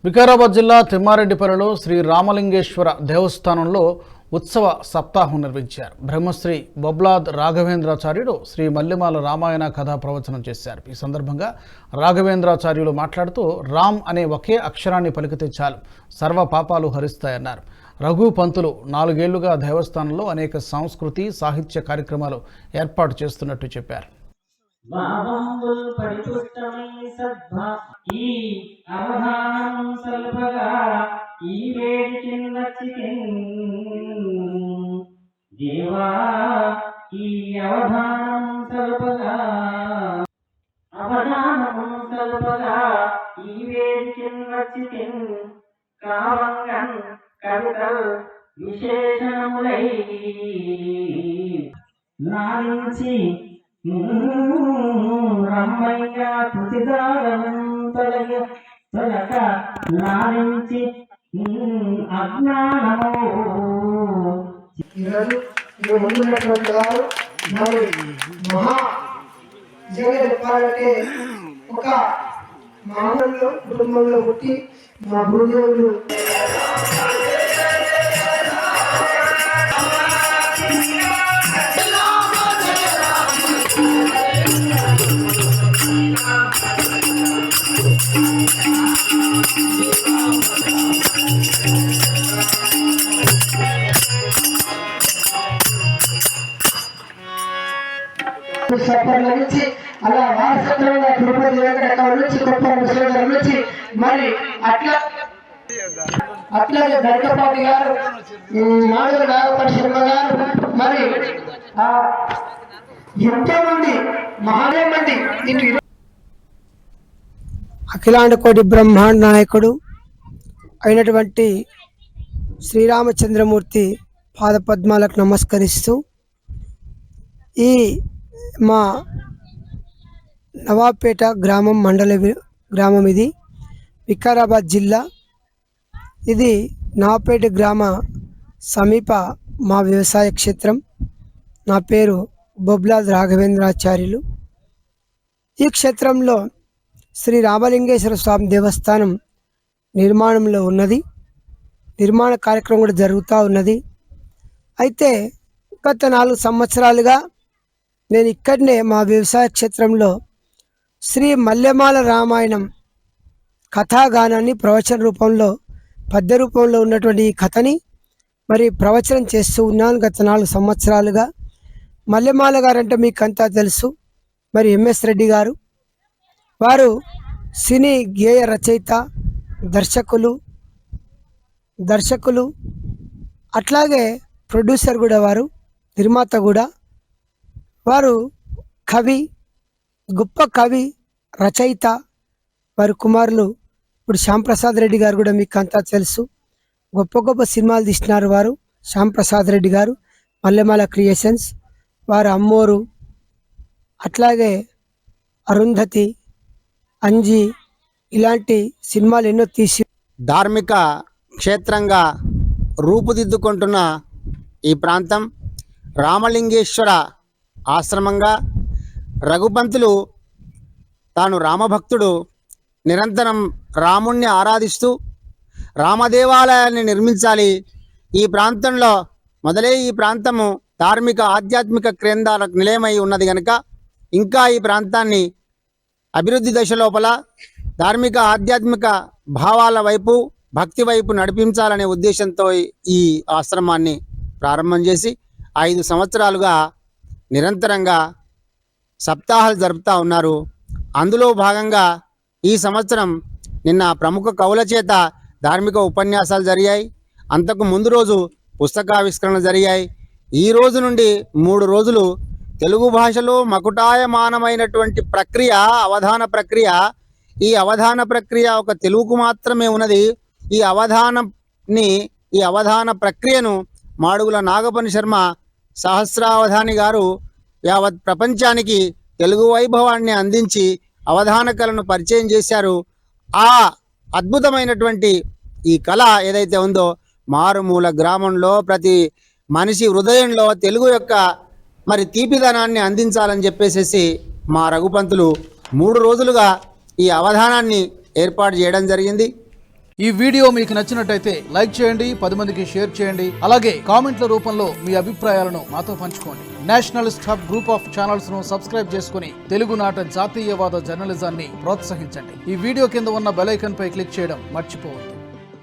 వికారాబాద్ జిల్లా తిమ్మారెడ్డిపల్లిలో శ్రీ రామలింగేశ్వర దేవస్థానంలో ఉత్సవ సప్తాహం నిర్వహించారు. బ్రహ్మశ్రీ బొబ్లాద్ రాఘవేంద్రాచార్యుడు శ్రీ మల్లెమాల రామాయణ కథా ప్రవచనం చేశారు. ఈ సందర్భంగా రాఘవేంద్రాచార్యులు మాట్లాడుతూ రామ్ అనే ఒకే అక్షరాన్ని పలికితే చాలు సర్వ పాపాలు హరిస్తాయన్నారు. రఘు పంతులు 4 ఏళ్లుగా దేవస్థానంలో అనేక సంస్కృతి సాహిత్య కార్యక్రమాలు ఏర్పాటు చేస్తున్నట్టు చెప్పారు. అవధానం సల్పగా ఈ వేడికి దేవా ఈ అవధానం సల్పగా ఈ వేడికి కావంగన్ కవితల్ విశేషణములై నాలించి రమ్మయ్య తుదిదారం తొలక నాలించి అజ్ఞానము. ఈరోజు ముందున్నటువంటి వారు మరి మహా నిజంగా చెప్పాలంటే ఒక మామూలు కుటుంబంలో పుట్టి మా గురుదేవులు నుంచి అలా వారసత్వంగా తిరుపతి వెంకటరావు నుంచి కొప్పల ముసలిగారి నుంచి మరి అట్లాగే దర్గపాటి గారు మాధవ నాగపడి శర్మ గారు మరి ఎంతో మంది మహాదేవ్ మంది ఇటు అఖిలాండ కోటి బ్రహ్మాండ నాయకుడు అయినటువంటి శ్రీరామచంద్రమూర్తి పాదపద్మాలకు నమస్కరిస్తూ ఈ మా నవాబ్పేట గ్రామం ఇది వికారాబాద్ జిల్లా. ఇది నవాబ్పేట గ్రామ సమీప మా వ్యవసాయ క్షేత్రం. నా పేరు బొబ్లాద్ రాఘవేంద్రాచార్యులు. ఈ క్షేత్రంలో శ్రీ రామలింగేశ్వర స్వామి దేవస్థానం నిర్మాణంలో ఉన్నది. నిర్మాణ కార్యక్రమం కూడా జరుగుతూ ఉన్నది. అయితే గత 4 సంవత్సరాలుగా నేను ఇక్కడనే మా వ్యవసాయ క్షేత్రంలో శ్రీ మల్లెమాల రామాయణం కథాగానాన్ని ప్రవచన రూపంలో పద్య రూపంలో ఉన్నటువంటి ఈ కథని మరి ప్రవచనం చేస్తూ ఉన్నాను గత 4 సంవత్సరాలుగా. మల్లెమాల గారు అంటే మీకంతా తెలుసు. మరి ఎంఎస్ రెడ్డి గారు వారు సినీ గేయ రచయిత, దర్శకులు అట్లాగే ప్రొడ్యూసర్ కూడా, వారు నిర్మాత కూడా. వారు కవి, గొప్ప కవి, రచయిత. వారి కుమారులు ఇప్పుడు శ్యాంప్రసాద్ రెడ్డి గారు కూడా మీకు అంతా తెలుసు. గొప్ప సినిమాలు తీసినారు వారు. శ్యాంప్రసాద్ రెడ్డి గారు మల్లెమాల క్రియేషన్స్, వారు అమ్మోరు, అట్లాగే అరుంధతి, అంజి ఇలాంటి సినిమాలు ఎన్నో తీసి ధార్మిక క్షేత్రంగా రూపుదిద్దుకుంటున్న ఈ ప్రాంతం రామలింగేశ్వర ఆశ్రమంగా రఘుపంతులు తాను రామభక్తుడు నిరంతరం రాముణ్ణి ఆరాధిస్తూ రామదేవాలయాన్ని నిర్మించాలి. ఈ ప్రాంతంలో మొదలై ఈ ప్రాంతము ధార్మిక ఆధ్యాత్మిక కేంద్రాలకు నిలయమై ఉన్నది కనుక ఇంకా ఈ ప్రాంతాన్ని అభివృద్ధి దశ లోపల ధార్మిక ఆధ్యాత్మిక భావాల వైపు, భక్తి వైపు నడిపించాలనే ఉద్దేశంతో ఈ ఆశ్రమాన్ని ప్రారంభం చేసి 5 సంవత్సరాలుగా నిరంతరంగా సప్తాహాలు జరుపుతూ ఉన్నారు. అందులో భాగంగా ఈ సంవత్సరం నిన్న ప్రముఖ కవుల చేత ధార్మిక ఉపన్యాసాలు జరిగాయి. అంతకు ముందు రోజు పుస్తకావిష్కరణ జరిగాయి. ఈ రోజు నుండి 3 రోజులు తెలుగు భాషలో మకుటాయమానమైనటువంటి ప్రక్రియ అవధాన ప్రక్రియ. ఈ అవధాన ప్రక్రియ ఒక తెలుగుకు మాత్రమే ఉన్నది. ఈ అవధాన ప్రక్రియను మాడుగుల నాగపని శర్మ సహస్రావధాని గారు యావత్ ప్రపంచానికి తెలుగు వైభవాన్ని అందించి అవధాన కళను పరిచయం చేశారు. ఆ అద్భుతమైనటువంటి ఈ కళ ఏదైతే ఉందో మారుమూల గ్రామంలో ప్రతి మనిషి హృదయంలో తెలుగు యొక్క మరి తీపిదనాన్ని అందించాలని చెప్పేసి మా రఘుపంతులు 3 రోజులుగా ఈ అవధానాన్ని ఏర్పాటు చేయడం జరిగింది. ఈ వీడియో మీకు నచ్చినట్టయితే లైక్ చేయండి, 10 మందికి షేర్ చేయండి. అలాగే కామెంట్ల రూపంలో మీ అభిప్రాయాలను మాతో పంచుకోండి. Nationalist hub group of channels ను సబ్స్క్రైబ్ చేసుకుని తెలుగునాట జాతీయవాద జర్నలిజాన్ని ప్రోత్సహించండి. ఈ వీడియో కింద ఉన్న బెల్ ఐకాన్ పై క్లిక్ చేయడం మర్చిపోవద్దు.